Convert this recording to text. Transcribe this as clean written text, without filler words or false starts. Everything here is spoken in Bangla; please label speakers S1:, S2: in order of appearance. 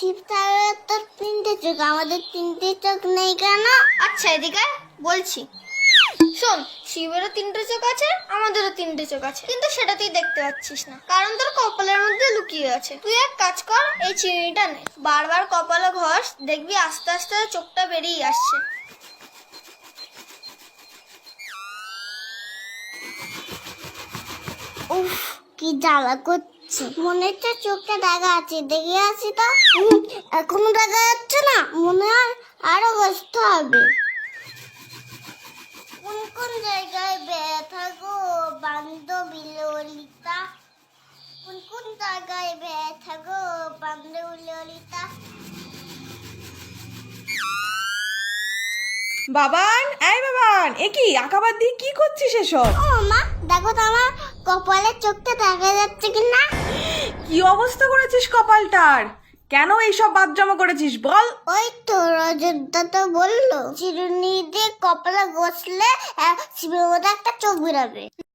S1: শিব তার তো তিনটে চোখ, আমাদের তিনটে চোখ নেই কেন?
S2: আচ্ছা এদিকে বলছি, শোন, শিবেরও তিনটে চোখ আছে, আমাদেরও তিনটে চোখ আছে, কিন্তু সেটা তুই দেখতে পাচ্ছিস না, কারণ তোর কপালের মধ্যে লুকিয়ে আছে। তুই এক কাজ কর, এই চিনিটা নে, বারবার কপালে ঘষ, দেখবি আস্তে আস্তে চোখটা বেরিয়ে আসছে।
S1: উফ, কি জ্বালা করছে, মনে হচ্ছে চোখটা দেখা আছে, দেখে আসি তো। এখনো দেখা যাচ্ছে না, মনে হয় আরো বসতে হবে। কোন কোন জায়গায় ব্যথা গো বান্ধবী ললিতা? কোন কোন জায়গায় ব্যথা গো বান্ধবী ললিতা?
S3: বাবান, এই বাবান, এ কি আঁকাবাদ দিয়ে কি করছিস এসব?
S1: ও মা, দেখো তো আমার কপালের চোখটা দেখা যাচ্ছে কিনা।
S3: কি অবস্থা করেছিস কপালটার? কেন এইসব বাদজামা করেছিস বল?
S1: ওই তো রজতদা তো বললো চিরুনি দিয়ে কপালে ঘষলে শিবের মধ্যে একটা চোখ বেরোবে।